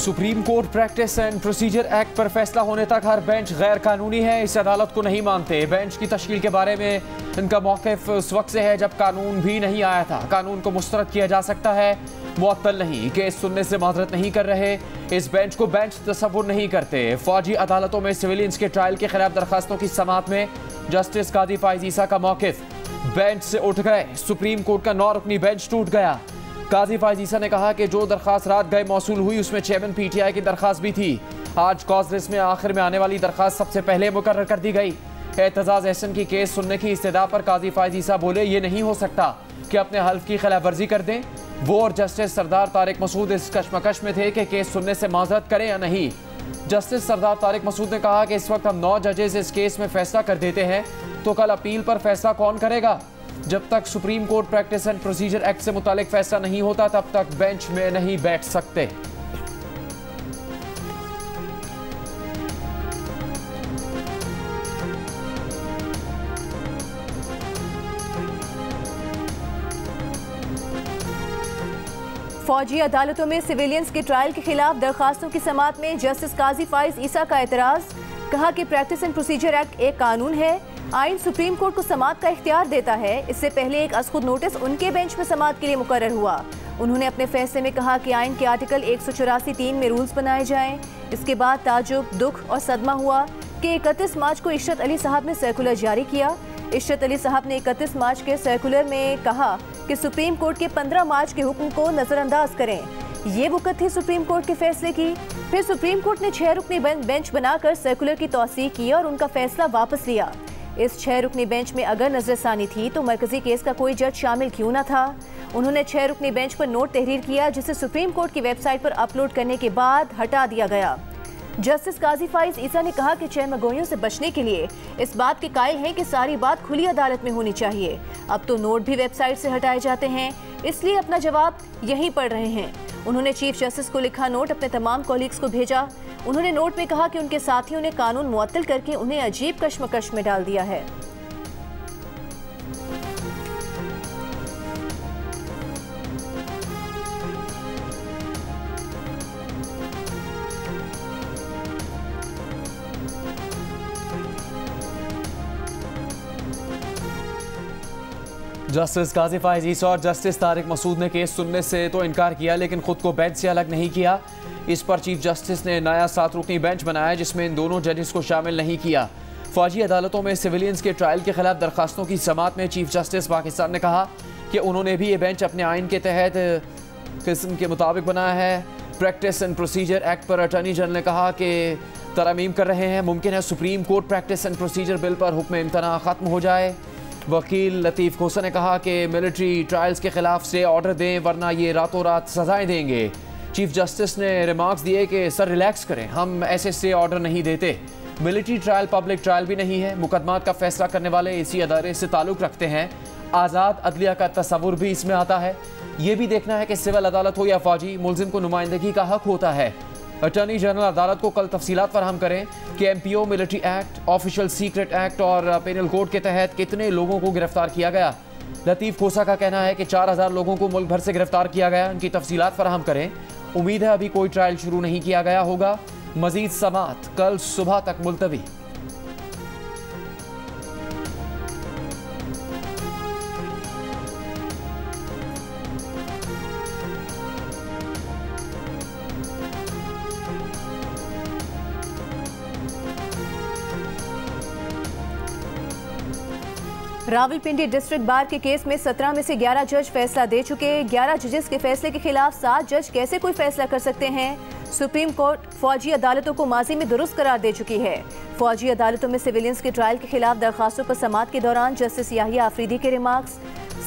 Supreme court practice and procedure act पर फैसला होने तक हर बेंच गैर कानूनी है, इस अदालत को नहीं मानते। बेंच की तश्कील के बारे में इनका मौक़िफ़ उस वक्त से है जब कानून भी नहीं आया था। कानून को मुस्तरद किया जा सकता है, मुअत्तल नहीं। केस सुनने से माजरत नहीं कर रहे, इस बेंच को बेंच तस्वुर नहीं करते। फौजी अदालतों में सिविलियंस के ट्रायल के खिलाफ दरखास्तों की समाअत में जस्टिस काजी फाइज ईसा का मौक़िफ़ बेंच से उठ गए। सुप्रीम कोर्ट का 9 रुकनी बेंच टूट गया। काजी फाइज ईसा ने कहा कि जो दरखास्त रात गए मौसूल हुई उसमें चेयरमैन PTI की दरखास्त भी थी। आज कॉज लिस्ट में आखिर में आने वाली दरखास्त सबसे पहले मुकर्रर कर दी गई। एतजाज एहसन की केस सुनने की इस्तदा पर काजी फाइज ईसा बोले, ये नहीं हो सकता कि अपने हल्फ की खिलाफ वर्जी कर दें। वो और जस्टिस सरदार तारिक मसूद इस कशमकश में थे कि केस सुनने से माजरत करें या नहीं। जस्टिस सरदार तारिक मसूद ने कहा कि इस वक्त हम 9 जजेस इस केस में फैसला कर देते हैं तो कल अपील पर फैसला कौन करेगा। जब तक supreme court practice and procedure act से मुतालिक फैसला नहीं होता तब तक बेंच में नहीं बैठ सकते। फौजी अदालतों में सिविलियंस के ट्रायल के खिलाफ दरखास्तों की समाअत में जस्टिस काजी फाइज ईसा का एतराज। कहा कि प्रैक्टिस एंड प्रोसीजर एक्ट एक कानून है, आइन सुप्रीम कोर्ट को समाअत का इख्तियार देता है। इससे पहले एक अज़खुद नोटिस उनके बेंच में समाअत के लिए मुकर्रर हुआ। उन्होंने अपने फैसले में कहा कि आइन के आर्टिकल 184(3) में रूल्स बनाए जाएं। इसके बाद ताजुब, दुख और सदमा हुआ कि 31 मार्च को इशरत अली साहब ने सर्कुलर जारी किया। इशरत अली साहब ने 31 मार्च के सर्कुलर में कहा कि सुप्रीम कोर्ट के 15 मार्च के हुक्म को नज़रअंदाज करें। ये वक़्त थी सुप्रीम कोर्ट के फैसले की। फिर सुप्रीम कोर्ट ने 6 रुकनी बेंच बनाकर सर्कुलर की तौसीह की और उनका फैसला वापस लिया। इस 6 रुकनी बेंच में अगर नजरसानी थी तो मरकजी केस का कोई जज शामिल क्यों न था। उन्होंने 6 रुकनी बेंच पर नोट तहरीर किया जिसे सुप्रीम कोर्ट की वेबसाइट पर अपलोड करने के बाद हटा दिया गया। जस्टिस काजी फाइज ईसा ने कहा कि चहमगोइयों से बचने के लिए इस बात के कायल हैं कि सारी बात खुली अदालत में होनी चाहिए। अब तो नोट भी वेबसाइट से हटाए जाते हैं, इसलिए अपना जवाब यहीं पढ़ रहे हैं। उन्होंने चीफ जस्टिस को लिखा नोट अपने तमाम कॉलीग्स को भेजा। उन्होंने नोट में कहा कि उनके साथियों ने कानून मुअत्तल करके उन्हें अजीब कशमकश में डाल दिया है। जस्टिस काजी फाइज ईसा और जस्टिस तारिक मसूद ने केस सुनने से तो इनकार किया लेकिन खुद को बेंच से अलग नहीं किया। इस पर चीफ जस्टिस ने नया 7 रुकनी बेंच बनाया जिसमें इन दोनों जजेस को शामिल नहीं किया। फौजी अदालतों में सिविलियंस के ट्रायल के खिलाफ दरखास्तों की समाअत में चीफ जस्टिस पाकिस्तान ने कहा कि उन्होंने भी ये बेंच अपने आइन के तहत किस्म के मुताबिक बनाया है। प्रैक्टिस एंड प्रोसीजर एक्ट पर अटॉर्नी जनरल ने कहा कि तरमीम कर रहे हैं, मुमकिन है supreme court practice and procedure bill पर हुक्म इम्तना ख़त्म हो जाए। वकील लतीफ़ खोसा ने कहा कि मिलिट्री ट्रायल्स के खिलाफ से ऑर्डर दें वरना ये रातों रात सजाएं देंगे। चीफ जस्टिस ने रिमार्क्स दिए कि सर रिलैक्स करें, हम ऐसे से ऑर्डर नहीं देते। मिलिट्री ट्रायल पब्लिक ट्रायल भी नहीं है, मुकदमात का फैसला करने वाले इसी अदारे से ताल्लुक़ रखते हैं। आज़ाद अदलिया का तस्वुर भी इसमें आता है। ये भी देखना है कि सिविल अदालत हो या फौजी, मुलजिम को नुमाइंदगी का हक होता है। अटॉर्नी जनरल अदालत को कल तफसीलात फराहम करें कि MPO military act, official secret act और पेनल कोड के तहत कितने लोगों को गिरफ्तार किया गया। लतीफ़ खोसा का कहना है कि 4000 लोगों को मुल्क भर से गिरफ्तार किया गया। उनकी तफसीलात फराहम करें। उम्मीद है अभी कोई ट्रायल शुरू नहीं किया गया होगा। मजीद समाअत कल सुबह तक मुलतवी। रावलपिंडी डिस्ट्रिक्ट बार के केस में 17 में से 11 जज फैसला दे चुके। 11 जजेस के फैसले के खिलाफ 7 जज कैसे कोई फैसला कर सकते हैं। सुप्रीम कोर्ट फौजी अदालतों को माजी में दुरुस्त करार दे चुकी है। फौजी अदालतों में सिविलियंस के ट्रायल के खिलाफ दरखास्तों पर समाअत के दौरान जस्टिस याहिया आफरीदी के रिमार्क्स।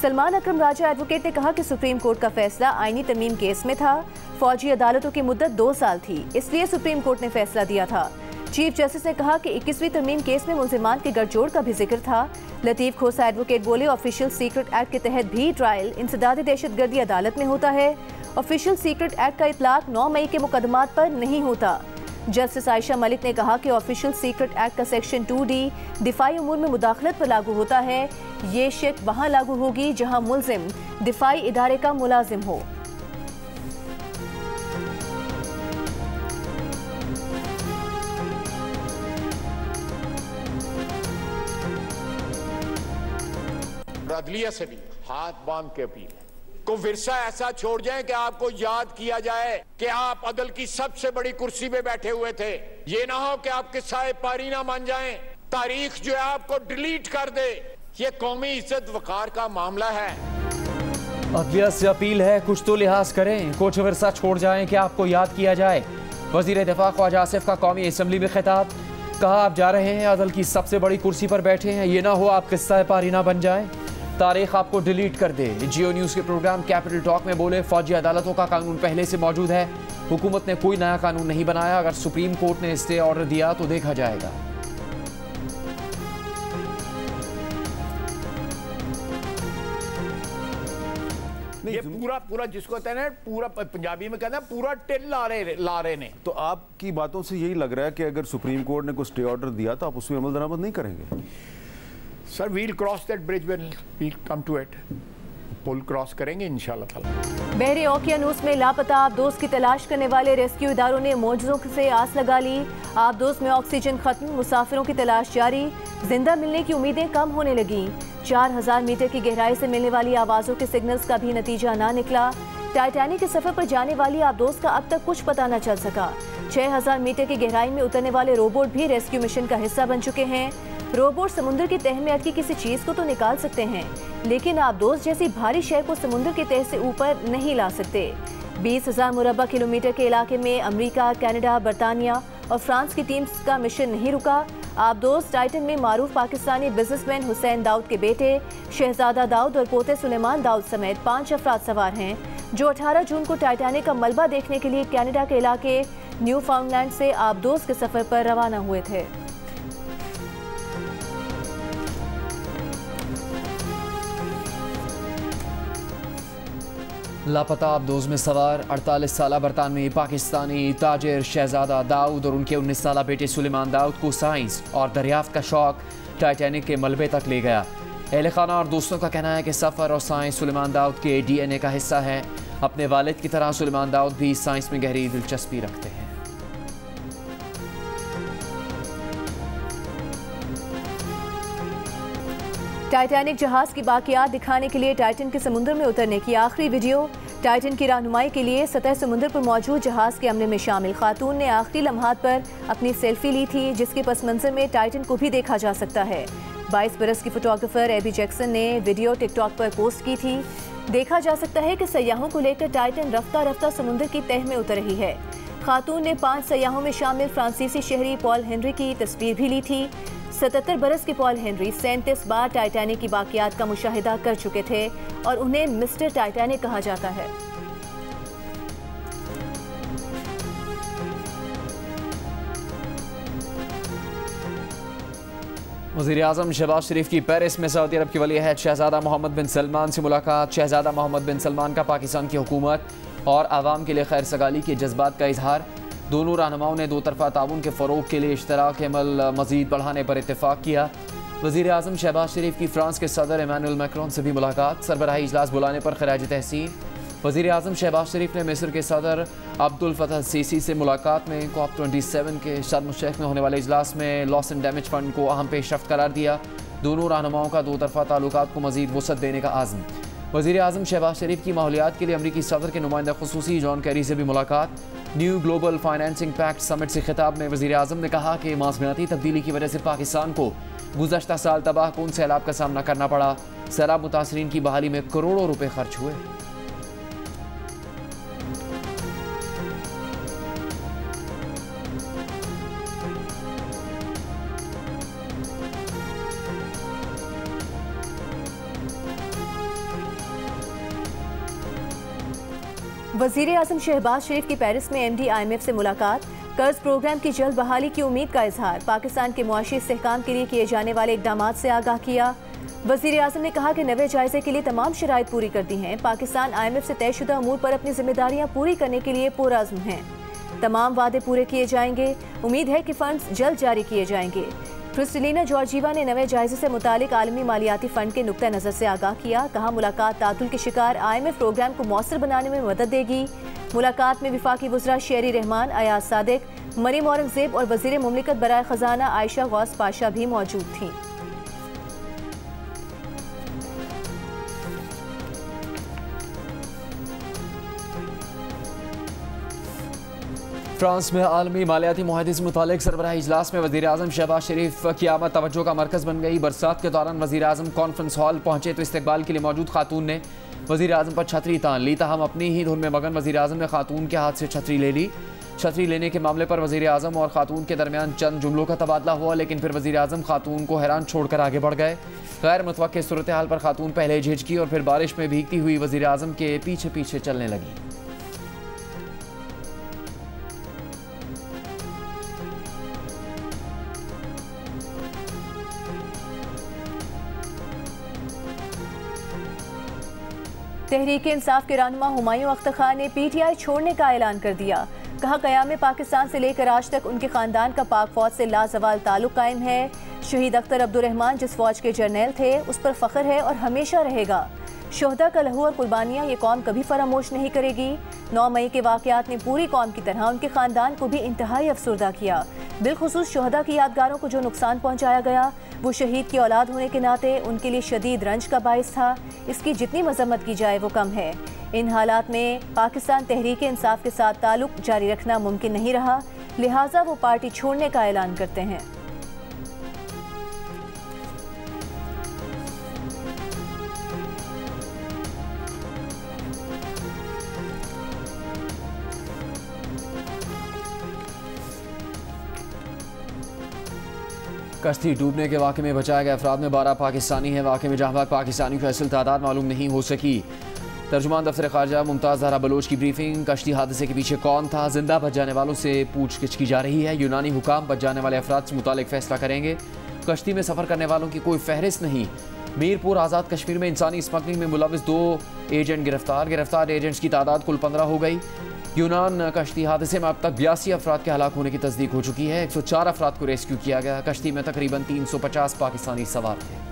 सलमान अकरम राजा एडवोकेट ने कहा कि सुप्रीम कोर्ट का फैसला आईनी तरमीम केस में था। फौजी अदालतों की मुद्दत 2 साल थी, इसलिए सुप्रीम कोर्ट ने फैसला दिया था। चीफ जस्टिस ने कहा कि 21वीं तरमीम केस में मुल्जिमान के गठजोड़ का भी जिक्र था। लतीफ़ खोसा एडवोकेट बोले, ऑफिशियल सीक्रेट एक्ट के तहत भी ट्रायल इंसदाद दहशतगर्दी अदालत में होता है। ऑफिशियल सीक्रेट एक्ट का इतलाक 9 मई के मुकदमात पर नहीं होता। जस्टिस आयशा मलिक ने कहा कि ऑफिशियल सीक्रेट एक्ट का सेक्शन 2D दिफाई उमूर में मुदाखलत पर लागू होता है। ये शिक वहाँ लागू होगी जहाँ मुल्जिम दिफाई इदारे का मुलाजिम हो। अदलिया से भी हाथ बांध के अपील है, को विरसा ऐसा छोड़ जाए कि आपको याद किया जाए कि आप अदल की सबसे बड़ी कुर्सी पे बैठे हुए थे। ये ना हो कि आप किस्सा पारी ना मान जाएं, तारीख जो है आपको डिलीट कर दे। ये कौमी इज्जत वकार का मामला है। अदलिया से अपील है, कुछ तो लिहाज करें, कुछ विरसा छोड़ जाएं कि आपको याद किया जाए। वजीर दिफा ख्वाजा आसिफ का कौमी असम्बली में खिताब, कहा आप जा रहे हैं, अदल की सबसे बड़ी कुर्सी पर बैठे हैं, ये ना हो आप किस्सा पारी ना बन जाए, तारीख आपको डिलीट कर दे। जियो न्यूज़ के प्रोग्राम कैपिटल टॉक में बोले, फौजी अदालतों का कानून पहले से मौजूद है, हुकूमत ने कोई नया कानून नहीं बनाया, अगर सुप्रीम कोर्ट ने स्टे ऑर्डर दिया तो देखा जाएगा। ये पूरा जिसको कहते हैं ना, पूरा पंजाबी में कहते हैं पूरा टिल ला रहे ने। तो आपकी बातों से यही लग रहा है कि अगर सुप्रीम कोर्ट ने कोई स्टे ऑर्डर दिया तो आप उसमें अमल दरामद नहीं करेंगे? Sir we'll cross that bridge when we come to it. पुल क्रॉस करेंगे इंशाल्लाह ताला। बहरे ओकियानूस में लापता आबदोज की तलाश करने वाले रेस्क्यू इदारों ने मौजों से आस लगा ली। आबदोज में ऑक्सीजन खत्म, मुसाफिरों की तलाश जारी, जिंदा मिलने की उम्मीदें कम होने लगी। 4000 मीटर की गहराई से मिलने वाली आवाज़ों के सिग्नल्स का भी नतीजा ना निकला। टाइटैनिक के सफर पर जाने वाली आबदोज का अब तक कुछ पता न चल सका। 6000 मीटर की गहराई में उतरने वाले रोबोट भी रेस्क्यू मिशन का हिस्सा बन चुके हैं। रोबोट समुद्र की तह में अटकी किसी चीज को तो निकाल सकते हैं, लेकिन आबदोज जैसी भारी शय को समुद्र की तह से ऊपर नहीं ला सकते। 20,000 मुरब्बा किलोमीटर के इलाके में अमेरिका, कनाडा, बरतानिया और फ्रांस की टीम्स का मिशन नहीं रुका। आबदोज टाइटन में मारूफ पाकिस्तानी बिजनेसमैन हुसैन दाऊद के बेटे शहजादा दाऊद और पोते सुलेमान दाऊद समेत 5 अफराद सवार हैं, जो 18 जून को टाइटैनिक का मलबा देखने के लिए कनाडा के इलाके न्यू फाउंडलैंड से आबदोज के सफर पर रवाना हुए थे। लापता आबदोज में सवार 48 साला बरतानवी पाकिस्तानी ताजिर शहजादा दाऊद और उनके 19 साला बेटे सुलेमान दाऊद को साइंस और दरियाफ्त का शौक टाइटैनिक के मलबे तक ले गया। अहले खाना और दोस्तों का कहना है कि सफ़र और साइंस सुलेमान दाऊद के DNA का हिस्सा है। अपने वालिद की तरह सुलेमान दाऊद भी साइंस में गहरी दिलचस्पी रखते हैं। टाइटैनिक जहाज की बाकियात दिखाने के लिए टाइटन के समुद्र में उतरने की आखिरी वीडियो। टाइटन की रहनुमाई के लिए सतह समुद्र पर मौजूद जहाज के अमले में शामिल खातून ने आखिरी लम्हात पर अपनी सेल्फी ली थी, जिसके पस मंजर में टाइटन को भी देखा जा सकता है। 22 बरस की फोटोग्राफर एबी जैक्सन ने वीडियो टिकटॉक पर पोस्ट की थी। देखा जा सकता है कि सयाहों को लेकर टाइटन रफ्ता रफ्ता समुद्र की तह में उतर रही है। खातून ने 5 सयाहों में शामिल फ्रांसीसी शहरी पॉल हेनरी की तस्वीर भी ली थी। 77 बरस के पॉल हेनरी 37 बार टाइटैनिक की बाकियात का मुशाहिदा कर चुके थे और उन्हें मिस्टर टाइटैनिक कहा जाता है। वज़ीर आज़म शहबाज शरीफ की पेरिस में सऊदी अरब के वली अहद शहजादा मोहम्मद बिन सलमान से मुलाकात। शहजादा मोहम्मद बिन सलमान का पाकिस्तान की हुकूमत और आवाम के लिए खैर सगाली के जज्बात का इजहार। दोनों रहनुमाओं ने दो तरफ़ा ताउन के फ़रोग के लिए इश्तराक अमल मज़ीद बढ़ाने पर इत्तेफाक किया। वज़ीर आज़म शहबाज शरीफ की फ्रांस के सदर इमानुएल मैक्रोन से भी मुलाकात। सरबराही इजलास बुलाने पर खराज तहसीन। वज़ीर आज़म शहबाज शरीफ ने मिस्र के सदर अब्दुल फतह सीसी से मुलाकात में COP27 के शर्म शेख में होने वाले इजलास में लॉस एंड डैमेज फ़ंड को अहम पेशरफ्त करार दिया। दोनों रहनुमाओं का दो तरफ़ा ताल्लुकात को मज़ीद वसअत देने का आज़म। वज़ीर आज़म शहबाज शरीफ की माहौलियात के लिए अमरीकी सदर के नुमाइंदा खुसूसी जॉन कैरी से भी मुलाकात। New global financing pact summit से खिताब में वज़ीर आज़म ने कहा कि मौसमियाती तब्दीली की वजह से पाकिस्तान को गुज़श्ता साल तबाह कौन सैलाब का सामना करना पड़ा। सैलाब मुतासरीन की बहाली में करोड़ों रुपए खर्च हुए। वज़ीर आज़म शहबाज शरीफ की पेरिस में MD IMF से मुलाकात। कर्ज प्रोग्राम की जल्द बहाली की उम्मीद का इजहार। पाकिस्तान के मुआशी इस्तेहकाम के लिए किए जाने वाले इक़दामात से आगाह किया। वज़ीर आज़म ने कहा कि नवे जायजे के लिए तमाम शराइत पूरी कर दी हैं। पाकिस्तान IMF से तयशुदा अमूर पर अपनी जिम्मेदारियाँ पूरी करने के लिए पुरअज़्म हैं। तमाम वादे पूरे किए जाएंगे। उम्मीद है कि फंड्स जल्द जारी किए जाएंगे। क्रिस्टलिना जॉर्जीवा ने नवे जायजे से मुतालिक आलमी मालियाती फ़ंड के नुक्ता नज़र से आगाह किया। कहा मुलाकात तातुल के शिकार IMF प्रोग्राम को मौसर बनाने में मदद देगी। मुलाकात में वफाकी वज़रा शेरी रहमान, अयाज सादिक, मरीम औरंगज़ेब और वज़ीर मुमलिकत बराए ख़जाना आयशा गौस पाशा भी मौजूद थीं। फ्रांस में आलमी मालियाती मुआहदे से मुतालिक सरबराही इजलास में वज़ीर आज़म शहबाज शरीफ की आमद तवज्जो का मरकज़ बन गई। बरसात के दौरान वज़ीर आज़म कॉन्फ्रेंस हॉल पहुंचे तो इस्तकबाल के लिए मौजूद खातून ने वज़ीर आज़म पर छतरी तान ली। ताहम अपनी ही धुन में मगन वज़ीर आज़म ने खातून के हाथ से छतरी ले ली। छतरी लेने के मामले पर वज़ीर आज़म और खातून के दरमियान चंद जुमलों का तबादला हुआ, लेकिन फिर वज़ीर आज़म खातून को हैरान छोड़कर आगे बढ़ गए। गैर मुतवक्किल सूरत हाल पर खातून पहले झिझकी और फिर बारिश में भीगती हुई वज़ीर आज़म के पीछे पीछे चलने लगी। तहरीक-ए-इंसाफ के रहनुमा हुमायूं अख्तर खान ने पीटीआई छोड़ने का ऐलान कर दिया। कहा क़याम पाकिस्तान से लेकर आज तक उनके ख़ानदान का पाक फ़ौज से लाजवाल ताल्लुक़ कायम है। शहीद अख्तर अब्दुर्रहमान जिस फ़ौज के जर्नैल थे उस पर फ़ख्र है और हमेशा रहेगा। शोहदा का लहू और कुर्बानियाँ ये कौम कभी फरामोश नहीं करेगी। 9 मई के वाक़यात ने पूरी कौम की तरह उनके ख़ानदान को भी इंतहाई अफसुर्दा किया। बिलखुसूस शोहदा की यादगारों को जो नुकसान पहुँचाया गया वो शहीद की औलाद होने के नाते उनके लिए शदीद रंज का बाइस था। इसकी जितनी मजम्मत की जाए वो कम है। इन हालात में पाकिस्तान तहरीक-ए-इंसाफ के साथ ताल्लुक़ जारी रखना मुमकिन नहीं रहा, लिहाजा वो पार्टी छोड़ने का ऐलान करते हैं। कश्ती डूबने के वाक़े में बचाए गए अफराद में 12 पाकिस्तानी हैं। वाक़े में जहाँ भाग पाकिस्तानियों की असल तादाद मालूम नहीं हो सकी। तर्जुमान दफ्तर ख़ारजा मुमताज़ ज़हरा बलोच की ब्रीफिंग। कश्ती हादसे के पीछे कौन था? जिंदा बच जाने वालों से पूछगिछ की जा रही है। यूनानी हुकाम बच जाने वाले अफराद से मुतालिक फैसला करेंगे। कश्ती में सफ़र करने वालों की कोई फहरिस्त नहीं। मीरपुर आज़ाद कश्मीर में इंसानी स्मगलिंग में मुलविस 2 एजेंट गिरफ्तार एजेंट्स की तादाद कुल 15 हो गई। यूनान कश्ती हादसे में अब तक 82 अफराद के हलाक होने की तस्दीक हो चुकी है। 104 अफराद को रेस्क्यू किया गया। कश्ती में तकरीबन 350 पाकिस्तानी सवार थे।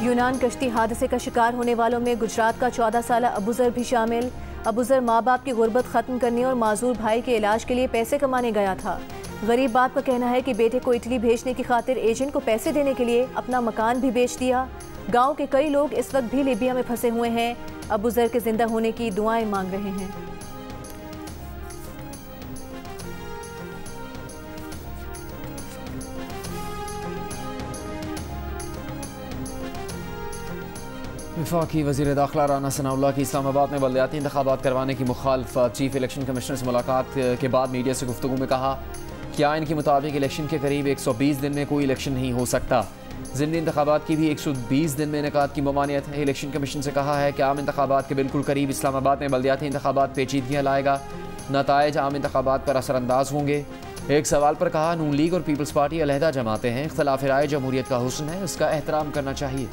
यूनान कश्ती हादसे का शिकार होने वालों में गुजरात का 14 साला अबूजर भी शामिल। अबूजर माँ बाप की गुर्बत ख़त्म करने और माजूर भाई के इलाज के लिए पैसे कमाने गया था। गरीब बाप का कहना है कि बेटे को इटली भेजने की खातिर एजेंट को पैसे देने के लिए अपना मकान भी बेच दिया। गांव के कई लोग इस वक्त भी लीबिया में फंसे हुए हैं। अबूजर के जिंदा होने की दुआएं मांग रहे हैं। वफाकी वज़ीर दाखिला राना सनाउल्लाह की इस्लामाबाद में बल्दियाती इंतखाबात करवाने की मुखालफत। चीफ इलेक्शन कमिश्नर से मुलाकात के बाद मीडिया से गुफ्तगू में कहा कि आइन के मुताबिक इलेक्शन के करीब 120 दिन में कोई इलेक्शन नहीं हो सकता। ज़िमनी इंतखाबात की भी 120 दिन में इनेकाद की ममानियत है। इलेक्शन कमीशन से कहा है कि आम इंतखाबात के बिल्कुल करीब इस्लामाबाद में बल्दियाती इंतखाबात पेचीदगियाँ लाएगा। नताइज आम इंतखाबात पर असरअंदाज होंगे। एक सवाल पर कहा नून लीग और पीपल्स पार्टी अलहदा जमाते हैं। इख्तलाफ राय जमहूरियत का हुस्न है, उसका एहतराम करना चाहिए।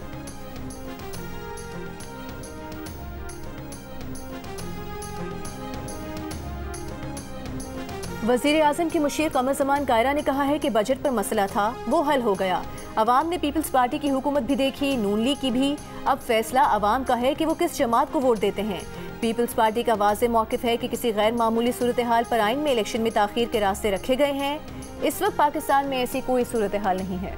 वज़ीर आज़म की मुशीर कमर ज़मान कायरा ने कहा है कि बजट पर मसला था वो हल हो गया। अवाम ने पीपल्स पार्टी की हुकूमत भी देखी, नून लीग की भी। अब फैसला अवाम का है कि वो किस जमात को वोट देते हैं। पीपल्स पार्टी का वाज़े मौक़िफ़ है कि किसी गैर मामूली सूरत हाल पर आइन में इलेक्शन में ताख़ीर के रास्ते रखे गए हैं। इस वक्त पाकिस्तान में ऐसी कोई सूरत हाल नहीं है।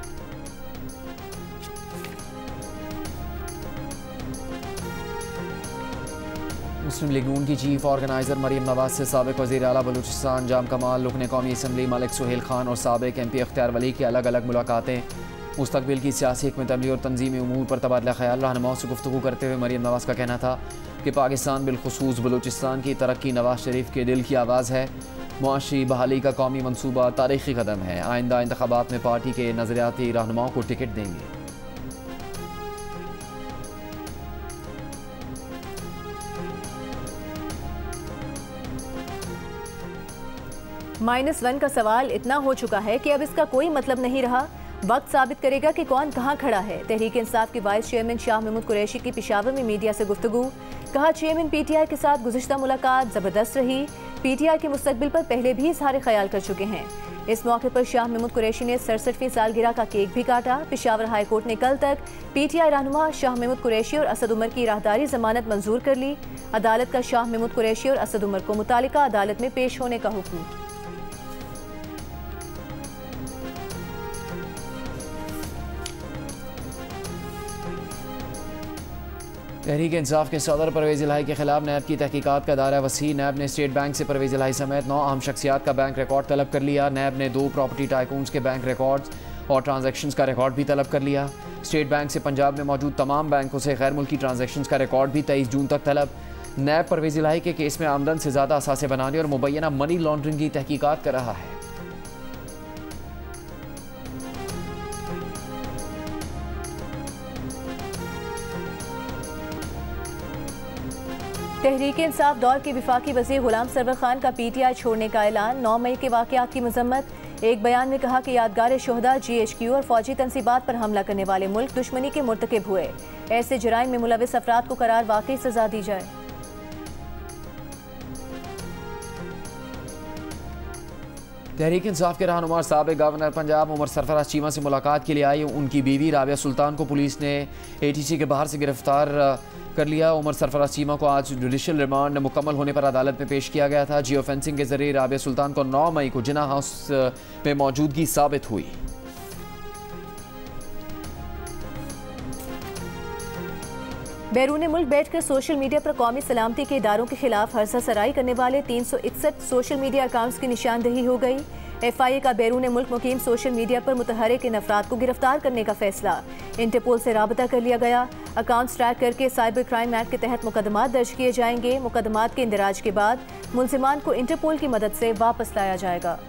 मुस्लिम लीग नून की चीफ ऑर्गेनाइजर मरीम नवाज से साबिक वज़ीर आला बलूचिस्तान जाम कमाल, रुकन कौमी असम्बली मलिक सुहेल खान और साबिक MP अख्तियार वली की अलग अलग मुलाकातें। मुस्तकबिल की सियासी हिकमत अमली और तंजीमी उमूर पर तबादला ख्याल। रहनुमाओं से गुफ्तगू करते हुए मरीम नवाज का कहना था कि पाकिस्तान बिलखुसूस बलूचिस्तान की तरक्की नवाज शरीफ के दिल की आवाज़ है। मुआशी बहाली का कौमी मनसूबा तारीखी कदम है। आइंदा इंतखाबात में पार्टी के नज़रियाती रहनुमाओं को टिकट देंगे। -1 का सवाल इतना हो चुका है कि अब इसका कोई मतलब नहीं रहा। वक्त साबित करेगा कि कौन कहाँ खड़ा है। तहरीक इंसाफ के वाइस चेयरमैन शाह महमूद कुरैशी की पेशावर में मीडिया से गुफ्तगू। कहा चेयरमैन PTI के साथ गुज़िश्ता मुलाकात ज़बरदस्त रही। PTI के मुस्तकबिल पर पहले भी इज़हार ख्याल कर चुके हैं। इस मौके पर शाह महमूद कुरैशी ने 67वीं सालगिरह का केक भी काटा। पेशावर हाई कोर्ट ने कल तक PTI रहनुमा शाह महमूद कुरैशी और असद उमर की राहदारी जमानत मंजूर कर ली। अदालत का शाह महमूद कुरैशी और असद उमर को मुतालिका अदालत में पेश होने का हुक्म। तहरीक इंसाफ के सदर परवेज़ इलाही के खिलाफ नैब की तहकीकात का दायरा वसी। नैब ने स्टेट बैंक से परवेज़ इलाही समेत 9 अहम शख्सियात का बैंक रिकॉर्ड तलब कर लिया। नैब ने 2 प्रॉपर्टी टाइकून्स के बैंक रिकॉर्ड्स और ट्रांजैक्शंस का रिकॉर्ड भी तलब कर लिया। स्टेट बैंक से पंजाब में मौजूद तमाम बैंकों से गैर मुल्की ट्रांजैक्शंस का रिकॉर्ड भी 23 जून तक तलब। नैब परवेज़ इलाही के केस में आमदन से ज़्यादा असासे बनाने और मुबैना मनी लॉन्ड्रिंग की तहकीकात कर रहा है। तहरीक इंसाफ दौर के विफाकी वज़ीर गुलाम सरवर खान का PTI छोड़ने का ऐलान। 9 मई के वाक़यात की मजम्मत। एक बयान में कहा कि यादगार शोहदा GHQ और फौजी तनसीबात पर हमला करने वाले मुल्क दुश्मनी के मुर्तकिब हुए। ऐसे जराइम में मुलविस अफराद को करार वाकई सजा दी जाए। तहरीक इंसाफ के रहनुमा साबिक़ गवर्नर पंजाब उमर सरफराज चीमा से मुलाकात के लिए आई उनकी बीवी राबिया सुल्तान को पुलिस ने ATC के बाहर से गिरफ्तार कर लिया। उमर सरफराज चीमा को आज जुडिशल रिमांड मुकम्मल होने पर अदालत में पेश किया गया था। जियो फेंसिंग के जरिए राबिया सुल्तान को 9 मई को जिन्ना हाउस में मौजूदगी साबित हुई। बैरून मुल्क बैठकर सोशल मीडिया पर कौमी सलामती के इदारों के खिलाफ हर्जा सराई करने वाले 361 सोशल मीडिया अकाउंट्स की निशानदही हो गई। FIA का बैरून मुल्क मुकीम सोशल मीडिया पर मुतहरिक इन अफराद को गिरफ्तार करने का फैसला। इंटरपोल से राबता कर लिया गया। अकाउंट्स ट्रैक करके साइबर क्राइम एक्ट के तहत मुकदमात दर्ज किए जाएंगे। मुकदमात के इंदराज के बाद मुलजिमान को इंटरपोल की मदद से वापस लाया जाएगा।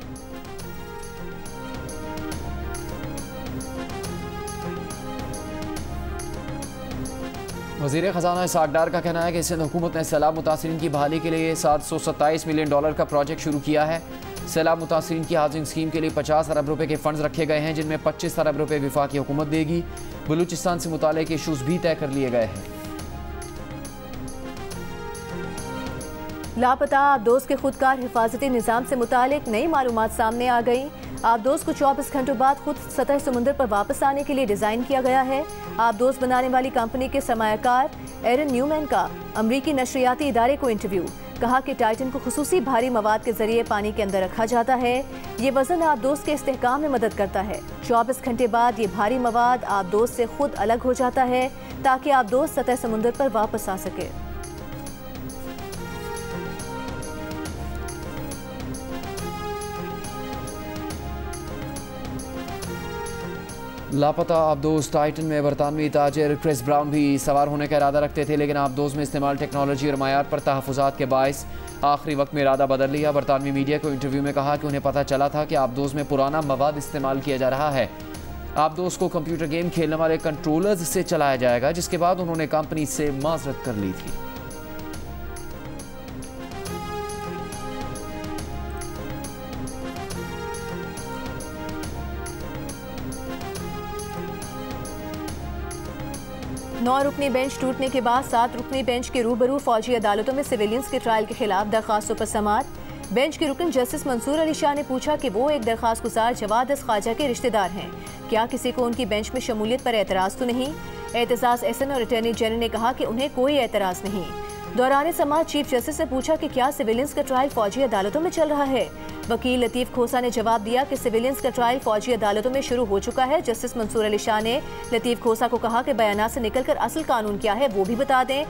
वज़ीर ख़जाना इसहाक़ डार का कहना है कि सिंध हुकूमत ने सैलाब मुतासरीन की बहाली के लिए $727 मिलियन का प्रोजेक्ट शुरू किया है। सैलाब मुतासरीन की हाउसिंग स्कीम के लिए 50 अरब रुपए के फंड्स रखे गए हैं, जिनमें 25 अरब रुपए वफाकी हुकूमत देगी। बलूचिस्तान से मुताल्लिक़ इशूज़ भी तय कर लिए गए हैं। लापता आबदोज के खुदकार हिफाजती निज़ाम से मुतालिक नई मालूमात सामने आ गई। आबदोज को 24 घंटों बाद खुद सतह समुंदर पर वापस आने के लिए डिज़ाइन किया गया है। आबदोज बनाने वाली कंपनी के सरमायाकार एरन न्यूमैन का अमरीकी नशरियाती इदारे को इंटरव्यू। कहा कि टाइटन को खुसूसी भारी मवाद के जरिए पानी के अंदर रखा जाता है। ये वजन आबदोज के इस्तेहकाम में मदद करता है। 24 घंटे बाद ये भारी मवाद आबदोज से खुद अलग हो जाता है ताकि आबदोज सतह समुंदर पर वापस आ सके। लापता आबदोज टाइटन में बरतानवी ताजिर क्रिस ब्राउन भी सवार होने का इरादा रखते थे, लेकिन आबदोज में इस्तेमाल टेक्नोलॉजी और मायार पर तहफ़्फ़ुज़ात के बायस आखिरी वक्त में इरादा बदल लिया। बरतानवी मीडिया को इंटरव्यू में कहा कि उन्हें पता चला था कि आबदोज में पुराना मवाद इस्तेमाल किया जा रहा है। आबदोज को कंप्यूटर गेम खेलने वाले कंट्रोलर्स से चलाया जाएगा, जिसके बाद उन्होंने कंपनी से माजरत कर ली थी। नौ रुकनी बेंच टूटने के बाद 7 रुकनी बेंच के रूबरू फौजी अदालतों में सिविलियंस के ट्रायल के खिलाफ दरखास्तों पर समाअत। बेंच के रुकन जस्टिस मंसूर अली शाह ने पूछा कि वो एक दरखास्त गुजार जवाद ख्वाजा के रिश्तेदार हैं, क्या किसी को उनकी बेंच में शमूलियत पर एतराज़ तो नहीं। एतजाज़ एहसन और अटॉर्नी जनरल ने कहा कि उन्हें कोई एतराज़ नहीं। दौरान समाअत चीफ जस्टिस से पूछा कि क्या सिविलियंस का ट्रायल फौजी अदालतों में चल रहा है। वकील लतीफ़ खोसा ने जवाब दिया कि सिविलियंस का ट्रायल फौजी अदालतों में शुरू हो चुका है। जस्टिस मंसूर अली शाह ने लतीफ़ खोसा को कहा कि बयानात से निकलकर असल कानून क्या है वो भी बता दें।